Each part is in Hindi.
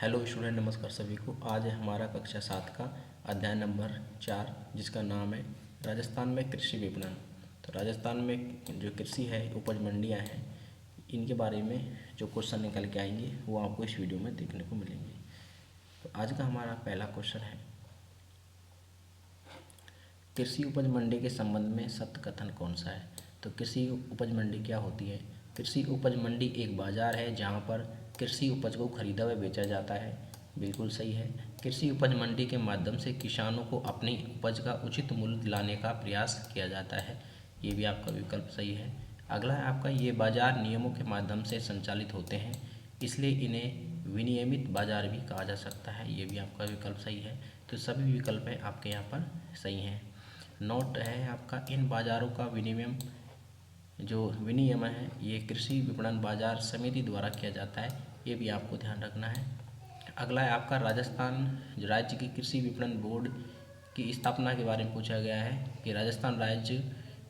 हेलो स्टूडेंट, नमस्कार सभी को। आज है हमारा कक्षा 7 का अध्याय नंबर 4, जिसका नाम है राजस्थान में कृषि विपणन। तो राजस्थान में जो कृषि है, उपज मंडियां हैं, इनके बारे में जो क्वेश्चन निकल के आएंगे वो आपको इस वीडियो में देखने को मिलेंगे। तो आज का हमारा पहला क्वेश्चन है, कृषि उपज मंडी के संबंध में सत्य कथन कौन सा है। तो कृषि उपज मंडी क्या होती है? कृषि उपज मंडी एक बाजार है जहां पर कृषि उपज को खरीदा व बेचा जाता है। बिल्कुल सही है। कृषि उपज मंडी के माध्यम से किसानों को अपनी उपज का उचित मूल्य दिलाने का प्रयास किया जाता है। ये भी आपका विकल्प सही है। अगला है आपका, ये बाजार नियमों के माध्यम से संचालित होते हैं, इसलिए इन्हें विनियमित बाजार भी कहा जा सकता है। ये भी आपका विकल्प सही है। तो सभी विकल्प हैं आपके यहाँ पर सही हैं। नोट है आपका, इन बाजारों का विनियम जो विनियमन है ये कृषि विपणन बाजार समिति द्वारा किया जाता है। ये भी आपको ध्यान रखना है। अगला है आपका, राजस्थान राज्य की कृषि विपणन बोर्ड की स्थापना के बारे में पूछा गया है कि राजस्थान राज्य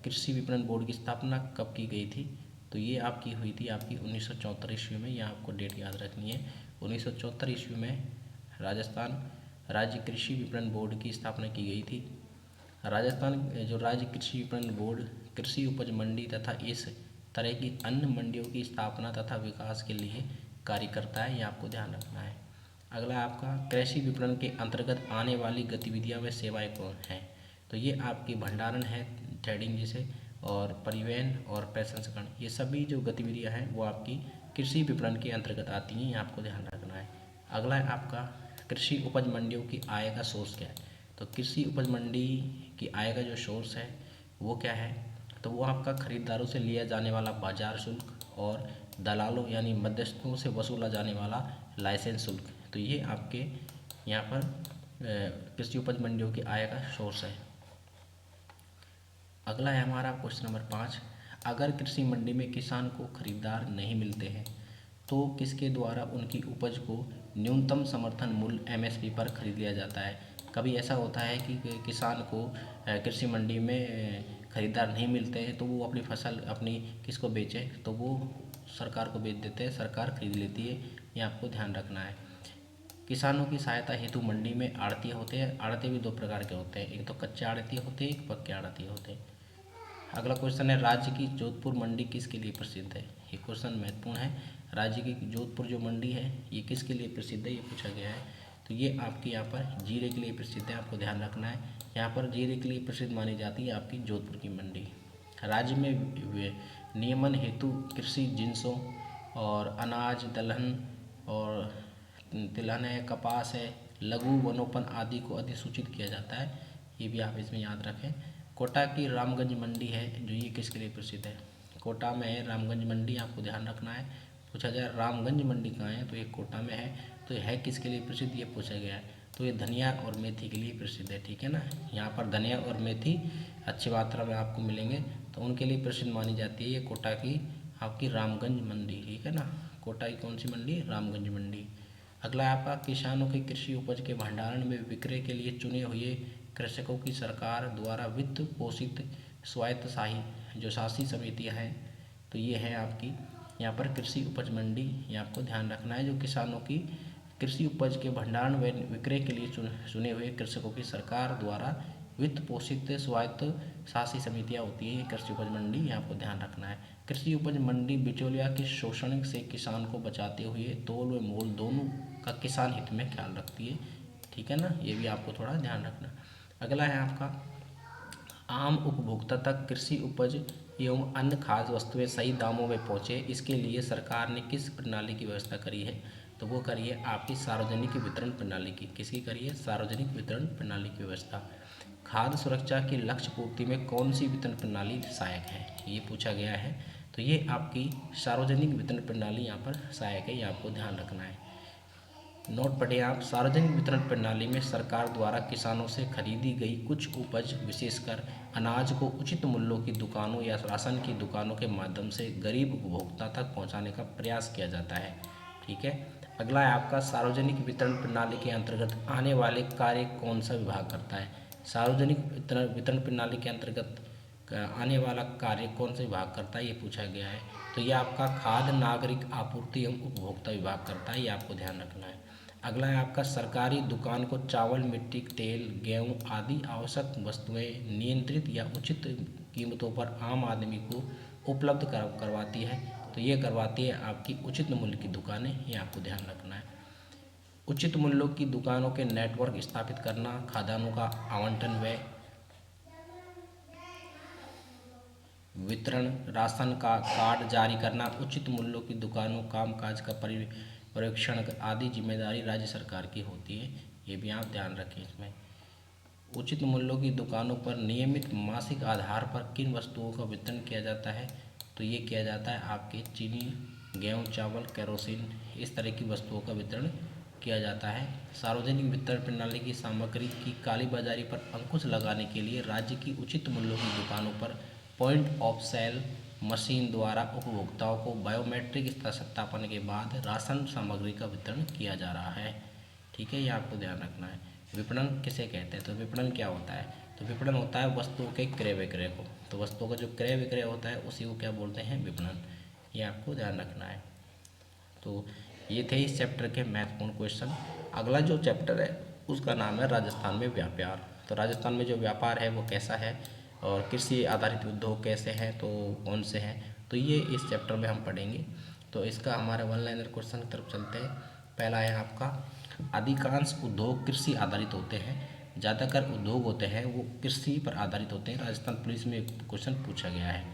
कृषि विपणन बोर्ड की स्थापना कब की गई थी। तो ये आपकी हुई थी आपकी 1974 ईस्वी में। यहाँ आपको डेट याद रखनी है। 1974 ईस्वी में राजस्थान राज्य कृषि विपणन बोर्ड की स्थापना की गई थी। राजस्थान जो राज्य कृषि विपणन बोर्ड कृषि उपज मंडी तथा इस तरह की अन्य मंडियों की स्थापना तथा विकास के लिए कार्य करता है। ये आपको ध्यान रखना है। अगला आपका, कृषि विपणन के अंतर्गत आने वाली गतिविधियां व सेवाएं कौन हैं। तो ये आपकी भंडारण है, ट्रेडिंग जिसे, और परिवहन और प्रसंस्करण, ये सभी जो गतिविधियां हैं वो आपकी कृषि विपणन के अंतर्गत आती हैं। ये आपको ध्यान रखना है। अगला है आपका, कृषि उपज मंडियों की आय का सोर्स क्या है। तो कृषि उपज मंडी की आय का जो सोर्स है वो क्या है। तो वो आपका खरीदारों से लिया जाने वाला बाजार शुल्क और दलालों यानी मध्यस्थों से वसूला जाने वाला लाइसेंस शुल्क। तो ये आपके यहाँ पर कृषि उपज मंडियों की आय का सोर्स है। अगला है हमारा क्वेश्चन नंबर 5, अगर कृषि मंडी में किसान को खरीदार नहीं मिलते हैं तो किसके द्वारा उनकी उपज को न्यूनतम समर्थन मूल्य एमएसपी पर खरीद लिया जाता है। कभी ऐसा होता है कि किसान को कृषि मंडी में खरीदार नहीं मिलते हैं तो वो अपनी फसल अपनी किसको बेचे, तो वो सरकार को बेच देते हैं, सरकार खरीद लेती है। ये आपको ध्यान रखना है। किसानों की सहायता हेतु मंडी में आड़ती होते हैं। आड़ती भी दो प्रकार के होते हैं, एक तो कच्चे आड़ती होते हैं, एक पक्के आड़ती होते हैं। अगला क्वेश्चन है, राज्य की जोधपुर मंडी किसके लिए प्रसिद्ध है। ये क्वेश्चन महत्वपूर्ण है। राज्य की जोधपुर जो मंडी है ये किसके लिए प्रसिद्ध है, ये पूछा गया है। तो ये आपके यहाँ पर जीरे के लिए प्रसिद्ध है, आपको ध्यान रखना है। यहाँ पर जीरे के लिए प्रसिद्ध मानी जाती है आपकी जोधपुर की मंडी। राज्य में नियमन हेतु कृषि जिन्सों और अनाज दलहन और तिलहन है, कपास है, लघु वनोपन आदि को अधिसूचित किया जाता है। ये भी आप इसमें याद रखें। कोटा की रामगंज मंडी है जो ये किसके लिए प्रसिद्ध है। कोटा में है रामगंज मंडी, आपको ध्यान रखना है। पूछा जाए रामगंज मंडी कहाँ है, तो ये कोटा में है। तो यह है किसके लिए प्रसिद्ध, ये पूछा गया है। तो ये धनिया और मेथी के लिए प्रसिद्ध है, ठीक है ना। यहाँ पर धनिया और मेथी अच्छी मात्रा में आपको मिलेंगे, तो उनके लिए प्रसिद्ध मानी जाती है ये कोटा की आपकी रामगंज मंडी, ठीक है ना। कोटा की कौन सी मंडी, रामगंज मंडी। अगला है आपका, किसानों के कृषि उपज के भंडारण में विक्रय के लिए चुने हुए कृषकों की सरकार द्वारा वित्त पोषित स्वायत्तशाही जो शासी समितियाँ हैं, तो ये है आपकी यहाँ पर कृषि उपज मंडी। ये आपको ध्यान रखना है। जो किसानों की कृषि उपज के भंडारण व विक्रय के लिए चुने हुए कृषकों की सरकार द्वारा वित्त पोषित स्वायत्त शासी समितियाँ होती हैं, कृषि उपज मंडी, ये आपको ध्यान रखना है। कृषि उपज मंडी बिचौलिया के शोषण से किसान को बचाते हुए तोल व मोल दोनों का किसान हित में ख्याल रखती है, ठीक है ना। ये भी आपको थोड़ा ध्यान रखना। अगला है आपका, आम उपभोक्ता तक कृषि उपज एवं अन्य खाद्य वस्तुएं सही दामों में पहुँचे, इसके लिए सरकार ने किस प्रणाली की व्यवस्था करी है। तो वो करी है आपकी सार्वजनिक वितरण प्रणाली की। किसकी करी है, सार्वजनिक वितरण प्रणाली की व्यवस्था। खाद्य सुरक्षा के लक्ष्य पूर्ति में कौन सी वितरण प्रणाली सहायक है, ये पूछा गया है। तो ये आपकी सार्वजनिक वितरण प्रणाली यहाँ पर सहायक है, ये आपको ध्यान रखना है। नोट पढ़िए आप, सार्वजनिक वितरण प्रणाली में सरकार द्वारा किसानों से खरीदी गई कुछ उपज विशेषकर अनाज को उचित मूल्यों की दुकानों या राशन की दुकानों के माध्यम से गरीब उपभोक्ता तक पहुंचाने का प्रयास किया जाता है, ठीक है। अगला है आपका, सार्वजनिक वितरण प्रणाली के अंतर्गत आने वाले कार्य कौन सा विभाग करता है। सार्वजनिक वितरण प्रणाली के अंतर्गत आने वाला कार्य कौन सा विभाग करता है, ये पूछा गया है। तो ये आपका खाद्य नागरिक आपूर्ति एवं उपभोक्ता विभाग करता है, ये आपको ध्यान रखना है। अगला है आपका सरकारी दुकान को चावल, मिट्टी तेल, गेहूँ आदि आवश्यक वस्तुएं नियंत्रित या उचित कीमतों पर आम आदमी को उपलब्ध करवाती है। तो ये करवाती है आपकी उचित मूल्य की दुकानें, ये आपको ध्यान रखना है। उचित मूल्यों की दुकानों के नेटवर्क स्थापित करना, खाद्यान्नों का आवंटन व वितरण, राशन का कार्ड जारी करना, उचित मूल्यों की दुकानों कामकाज का पर्यवेक्षण आदि जिम्मेदारी राज्य सरकार की होती है। ये भी आप ध्यान रखें इसमें। उचित मूल्यों की दुकानों पर नियमित मासिक आधार पर किन वस्तुओं का वितरण किया जाता है? तो ये किया जाता है आपके चीनी, गेहूँ, चावल, केरोसिन, इस तरह की वस्तुओं का वितरण किया जाता है। सार्वजनिक वितरण प्रणाली की सामग्री की कालीबाजारी पर अंकुश लगाने के लिए राज्य की उचित मूल्यों की दुकानों पर पॉइंट ऑफ सेल मशीन द्वारा उपभोक्ताओं को बायोमेट्रिक सत्यापन के बाद राशन सामग्री का वितरण किया जा रहा है। ठीक है, ये आपको ध्यान रखना है। विपणन किसे कहते हैं? तो विपणन क्या होता है? तो विपणन होता है वस्तुओं के क्रय विक्रय को। तो वस्तुओं का जो क्रय विक्रय होता है उसी को क्या बोलते हैं? विपणन। ये आपको ध्यान रखना है। तो ये थे इस चैप्टर के महत्वपूर्ण क्वेश्चन। अगला जो चैप्टर है उसका नाम है राजस्थान में व्यापार। तो राजस्थान में जो व्यापार है वो कैसा है और कृषि आधारित उद्योग कैसे हैं, तो कौन से हैं, तो ये इस चैप्टर में हम पढ़ेंगे। तो इसका हमारे वन लाइनर क्वेश्चन की तरफ चलते हैं। पहला है आपका, अधिकांश उद्योग कृषि आधारित होते हैं। ज़्यादातर उद्योग होते हैं वो कृषि पर आधारित होते हैं। राजस्थान पुलिस में क्वेश्चन पूछा गया है।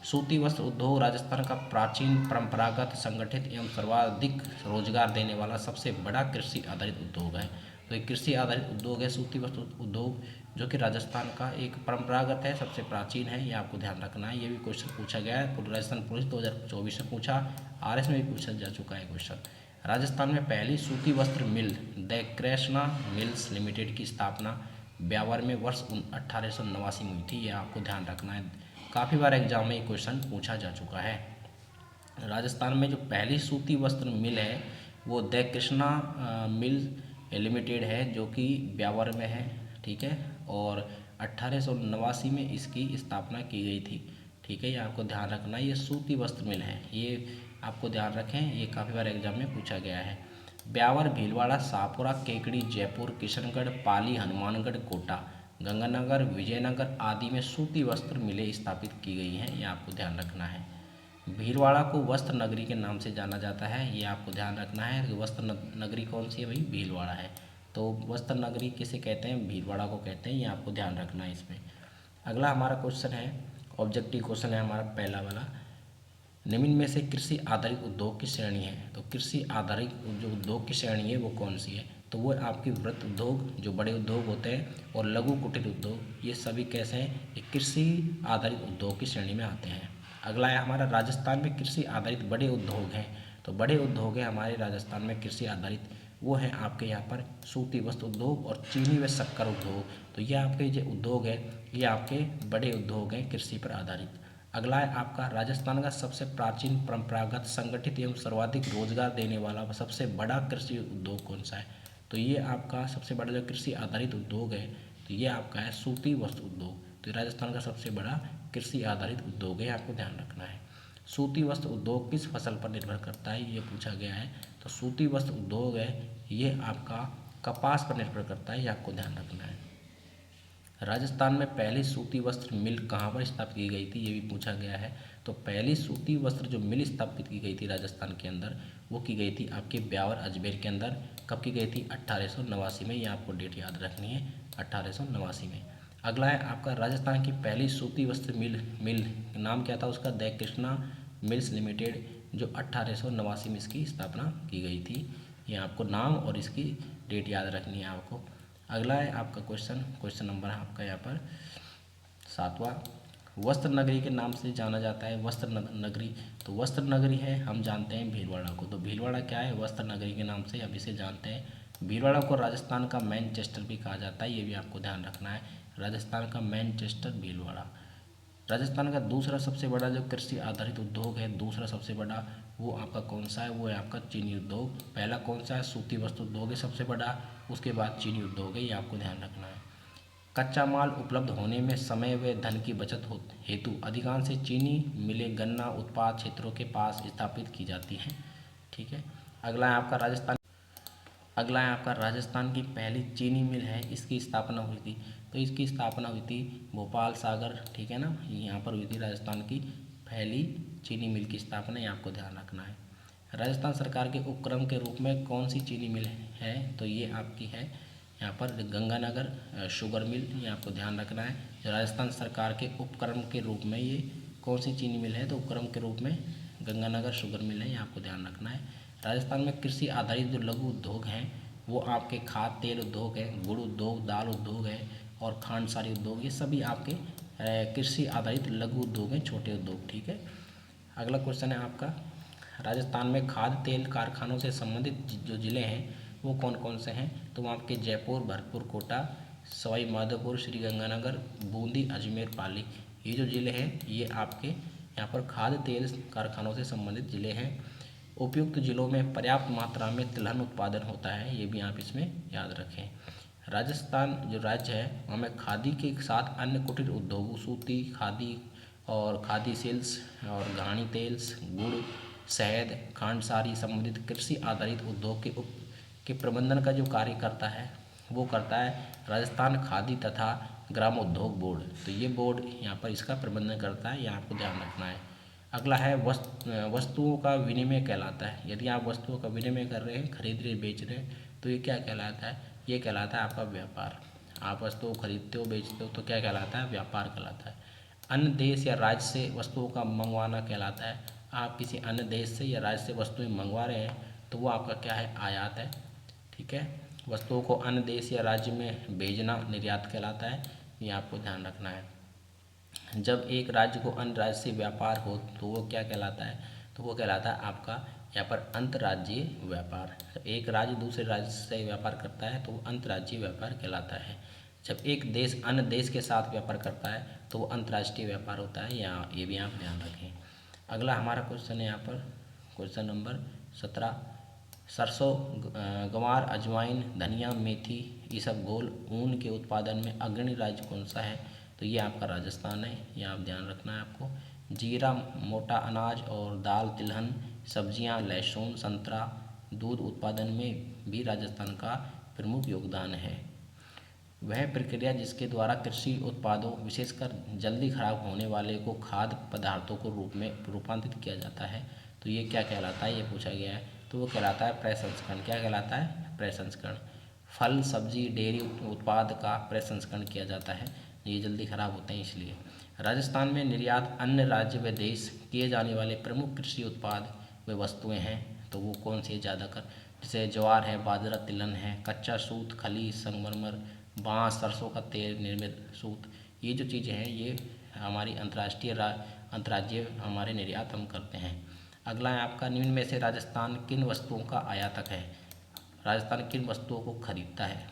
सूती वस्त्र उद्योग राजस्थान का प्राचीन, परंपरागत, संगठित एवं सर्वाधिक रोजगार देने वाला सबसे बड़ा कृषि आधारित उद्योग है। तो एक कृषि आधारित उद्योग है सूती वस्त्र उद्योग, जो कि राजस्थान का एक परंपरागत है, सबसे प्राचीन है। ये आपको ध्यान रखना है। ये भी क्वेश्चन पूछा गया है, राजस्थान पुलिस 2024 में पूछा, आरएस में भी पूछा जा चुका है क्वेश्चन। राजस्थान में पहली सूती वस्त्र मिल द कृष्णा मिल्स लिमिटेड की स्थापना ब्यावर में वर्ष 1889 में हुई थी। ये आपको ध्यान रखना है, काफ़ी बार एग्जाम में ये क्वेश्चन पूछा जा चुका है। राजस्थान में जो पहली सूती वस्त्र मिल है वो द कृष्णा मिल लिमिटेड है, जो कि ब्यावर में है। ठीक है, और 1889 में इसकी स्थापना की गई थी। ठीक है, ये आपको ध्यान रखना है। ये सूती वस्त्र मिल है, ये आपको ध्यान रखें, ये काफ़ी बार एग्जाम में पूछा गया है। ब्यावर, भीलवाड़ा, शाहपुरा, केकड़ी, जयपुर, किशनगढ़, पाली, हनुमानगढ़, कोटा, गंगानगर, विजयनगर आदि में सूती वस्त्र मिलें स्थापित की गई हैं। ये आपको ध्यान रखना है। भीलवाड़ा को वस्त्र नगरी के नाम से जाना जाता है। ये आपको ध्यान रखना है कि वस्त्र नगरी कौन सी है भाई? भीलवाड़ा है। तो वस्त्र नगरी किसे कहते हैं? भीलवाड़ा को कहते हैं। ये आपको ध्यान रखना है इसमें। अगला हमारा क्वेश्चन है, ऑब्जेक्टिव क्वेश्चन है हमारा पहला वाला, निम्न में से कृषि आधारित उद्योग की श्रेणी है। तो कृषि आधारित जो उद्योग की श्रेणी है वो कौन सी है? तो वो आपकी वृत्त उद्योग, जो बड़े उद्योग होते हैं, और लघु कुटीर उद्योग, ये सभी कैसे हैं? ये कृषि आधारित उद्योग की श्रेणी में आते हैं। अगला है हमारा, राजस्थान में कृषि आधारित बड़े उद्योग हैं। तो बड़े उद्योग हैं हमारे राजस्थान में कृषि आधारित, वो है आपके यहाँ पर सूती वस्त्र उद्योग और चीनी व शक्कर उद्योग। तो ये आपके जो उद्योग है ये आपके बड़े उद्योग हैं कृषि पर आधारित। अगला है आपका, राजस्थान का सबसे प्राचीन, परंपरागत, संगठित एवं सर्वाधिक रोजगार देने वाला सबसे बड़ा कृषि उद्योग कौन सा है? तो ये आपका सबसे बड़ा जो कृषि आधारित उद्योग है तो ये आपका है सूती वस्त्र उद्योग। तो राजस्थान का सबसे बड़ा कृषि आधारित उद्योग है, आपको ध्यान रखना है। सूती वस्त्र उद्योग किस फसल पर निर्भर करता है? ये पूछा गया है। तो सूती वस्त्र उद्योग है ये आपका कपास पर निर्भर करता है, ये आपको ध्यान रखना है। राजस्थान में पहली सूती वस्त्र मिल कहाँ पर स्थापित की गई थी? ये भी पूछा गया है। तो पहली सूती वस्त्र जो मिल स्थापित की गई थी राजस्थान के अंदर, वो की गई थी आपके ब्यावर अजमेर के अंदर। कब की गई थी? 1889 में। ये आपको डेट याद रखनी है, 1889 में। अगला है आपका, राजस्थान की पहली सूती वस्त्र मिल नाम क्या था उसका? द कृष्णा मिल्स लिमिटेड, जो 1889 में इसकी स्थापना की गई थी। ये आपको नाम और इसकी डेट याद रखनी है आपको। अगला है आपका क्वेश्चन नंबर है आपका यहाँ पर 7वां, वस्त्र नगरी के नाम से जाना जाता है वस्त्र नगरी। तो वस्त्र नगरी है, हम जानते हैं भीलवाड़ा को। तो भीलवाड़ा क्या है? वस्त्र नगरी के नाम से अब इसे जानते हैं। भीलवाड़ा को राजस्थान का मैनचेस्टर भी कहा जाता है, ये भी आपको ध्यान रखना है। राजस्थान का मैनचेस्टर भीलवाड़ा। राजस्थान का दूसरा सबसे बड़ा जो कृषि आधारित उद्योग है, दूसरा सबसे बड़ा, वो आपका कौन सा है? वो है आपका चीनी उद्योग। पहला कौन सा है? सूती वस्त्र उद्योग है सबसे बड़ा, उसके बाद चीनी उद्योग है, ये आपको ध्यान रखना है। कच्चा माल उपलब्ध होने में समय व धन की बचत हेतु अधिकांश चीनी मिलें गन्ना उत्पाद क्षेत्रों के पास स्थापित की जाती हैं। ठीक है, अगला है आपका, अगला है आपका राजस्थान की पहली चीनी मिल है, इसकी स्थापना हुई थी। तो इसकी स्थापना हुई थी भोपाल सागर, ठीक है ना, यहाँ पर हुई थी राजस्थान की पहली चीनी मिल की स्थापना, ये आपको ध्यान रखना है। राजस्थान सरकार के उपक्रम के रूप में कौन सी चीनी मिल है, तो ये आपकी है यहाँ पर गंगानगर शुगर मिल, ये आपको ध्यान रखना है। जो राजस्थान सरकार के उपक्रम के रूप में ये कौन सी चीनी मिल है, तो उपक्रम के रूप में गंगानगर शुगर मिल है, ये आपको ध्यान रखना है। राजस्थान में कृषि आधारित जो लघु उद्योग हैं वो आपके खाद्य तेल उद्योग है, गुड़ उद्योग, दाल उद्योग है और खांड सारी उद्योग, ये सभी आपके कृषि आधारित लघु उद्योग हैं, छोटे उद्योग, ठीक है। अगला क्वेश्चन है आपका, राजस्थान में खाद्य तेल कारखानों से संबंधित जो ज़िले हैं वो कौन कौन से हैं, तो आपके जयपुर, भरतपुर, कोटा, सवाई माधोपुर, श्रीगंगानगर, बूंदी, अजमेर, पाली, ये जो ज़िले हैं ये आपके यहाँ पर खाद्य तेल कारखानों से संबंधित ज़िले हैं। उपयुक्त जिलों में पर्याप्त मात्रा में तिलहन उत्पादन होता है, ये भी आप इसमें याद रखें। राजस्थान जो राज्य है हमें खादी के साथ अन्य कुटीर उद्योगों, सूती, खादी और खादी सिल्क्स और घानी तेल्स, गुड़, शहद, खांडसारी संबंधित कृषि आधारित उद्योग के प्रबंधन का जो कार्य करता है वो करता है राजस्थान खादी तथा ग्रामोद्योग बोर्ड। तो ये बोर्ड यहाँ पर इसका प्रबंधन करता है, ये आपको ध्यान रखना है। अगला है वस्तुओं का विनिमय कहलाता है। यदि आप वस्तुओं का विनिमय कर रहे हैं, खरीद रहे बेच रहे हैं, तो ये क्या कहलाता है, ये कहलाता है आपका व्यापार। आप वस्तुओं खरीदते हो बेचते हो तो क्या कहलाता है, व्यापार कहलाता है। अन्य देश या राज्य से वस्तुओं का मंगवाना कहलाता है। आप किसी अन्य देश से या राज्य से वस्तुएं मंगवा रहे हैं तो वो आपका क्या है, आयात है, ठीक है। वस्तुओं को अन्य देश या राज्य में भेजना निर्यात कहलाता है, ये आपको ध्यान रखना है। जब एक राज्य को अन्य राज्य से व्यापार हो तो वो क्या कहलाता है, तो वो कहलाता है आपका यहाँ पर अंतर्राज्यीय व्यापार। जब एक राज्य दूसरे राज्य से व्यापार करता है तो वो अंतर्राज्यीय व्यापार कहलाता है। जब एक देश अन्य देश के साथ व्यापार करता है तो वो अंतर्राष्ट्रीय व्यापार होता है, या ये भी आप ध्यान रखें। अगला हमारा क्वेश्चन है यहाँ पर क्वेश्चन नंबर 17, सरसों, ग्वार, अजवाइन, धनिया, मेथी, इसबगोल, ऊन के उत्पादन में अग्रणी राज्य कौन सा है, तो ये आपका राजस्थान है, ये आप ध्यान रखना है आपको। जीरा, मोटा अनाज और दाल, तिलहन, सब्जियां, लहसुन, संतरा, दूध उत्पादन में भी राजस्थान का प्रमुख योगदान है। वह प्रक्रिया जिसके द्वारा कृषि उत्पादों विशेषकर जल्दी खराब होने वाले को खाद्य पदार्थों को रूप में रूपांतरित किया जाता है, तो ये क्या कहलाता है, ये पूछा गया है। तो वो कहलाता है प्रसंस्करण। क्या कहलाता है, प्रसंस्करण। फल, सब्जी, डेयरी उत्पाद का प्रसंस्करण किया जाता है, ये जल्दी खराब होते हैं इसलिए। राजस्थान में निर्यात अन्य राज्य व देश किए जाने वाले प्रमुख कृषि उत्पाद व वस्तुएं हैं, तो वो कौन सी है ज़्यादातर, जैसे ज्वार है, बाजरा, तिलहन है, कच्चा सूत, खली, संगमरमर, बांस, सरसों का तेल, निर्मित सूत, ये जो चीज़ें हैं ये हमारी अंतर्राज्यीय हमारे निर्यात हम करते हैं। अगला है आपका, निम्न में से राजस्थान किन वस्तुओं का आयातक है, राजस्थान किन वस्तुओं को खरीदता है,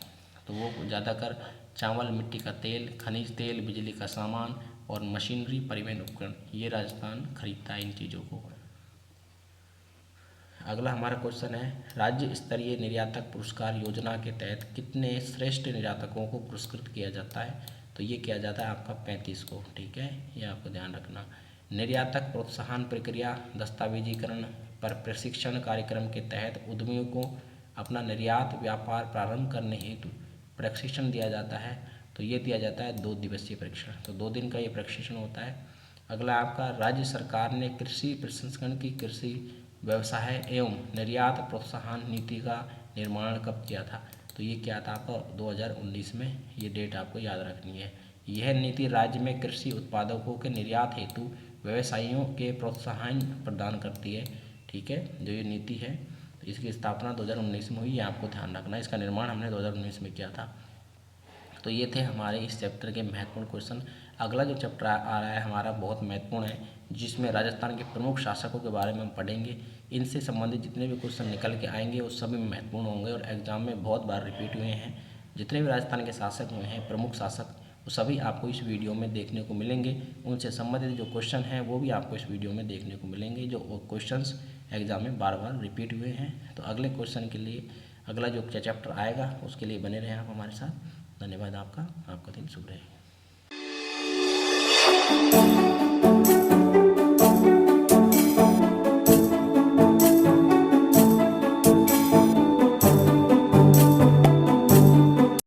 तो वो ज़्यादातर चावल, मिट्टी का तेल, खनिज तेल, बिजली का सामान और मशीनरी, परिवहन उपकरण, ये राजस्थान खरीदता है इन चीज़ों को। अगला हमारा क्वेश्चन है, राज्य स्तरीय निर्यातक पुरस्कार योजना के तहत कितने श्रेष्ठ निर्यातकों को पुरस्कृत किया जाता है, तो ये किया जाता है आपका 35 को, ठीक है, ये आपको ध्यान रखना। निर्यातक प्रोत्साहन प्रक्रिया दस्तावेजीकरण पर प्रशिक्षण कार्यक्रम के तहत उद्यमियों को अपना निर्यात व्यापार प्रारंभ करने हेतु प्रशिक्षण दिया जाता है, तो ये दिया जाता है 2 दिवसीय प्रशिक्षण, तो 2 दिन का ये प्रशिक्षण होता है। अगला आपका, राज्य सरकार ने कृषि प्रसंस्करण की कृषि व्यवसाय एवं निर्यात प्रोत्साहन नीति का निर्माण कब किया था, तो ये क्या था आपका 2019 में, ये डेट आपको याद रखनी है। यह नीति राज्य में कृषि उत्पादकों के निर्यात हेतु व्यवसायियों के प्रोत्साहन प्रदान करती है, ठीक है, जो ये नीति है इसकी स्थापना 2019 में हुई, ये आपको ध्यान रखना है। इसका निर्माण हमने 2019 में किया था। तो ये थे हमारे इस चैप्टर के महत्वपूर्ण क्वेश्चन। अगला जो चैप्टर आ रहा है हमारा बहुत महत्वपूर्ण है, जिसमें राजस्थान के प्रमुख शासकों के बारे में हम पढ़ेंगे। इनसे संबंधित जितने भी क्वेश्चन निकल के आएंगे वो सभी महत्वपूर्ण होंगे और एग्जाम में बहुत बार रिपीट हुए हैं। जितने भी राजस्थान के शासक हुए हैं, प्रमुख शासक, वो सभी आपको इस वीडियो में देखने को मिलेंगे। उनसे संबंधित जो क्वेश्चन हैं वो भी आपको इस वीडियो में देखने को मिलेंगे, जो क्वेश्चंस एग्जाम में बार बार रिपीट हुए हैं। तो अगले क्वेश्चन के लिए अगला जो चैप्टर आएगा उसके लिए बने रहें आप हमारे साथ। धन्यवाद आपका दिन शुभ रहे।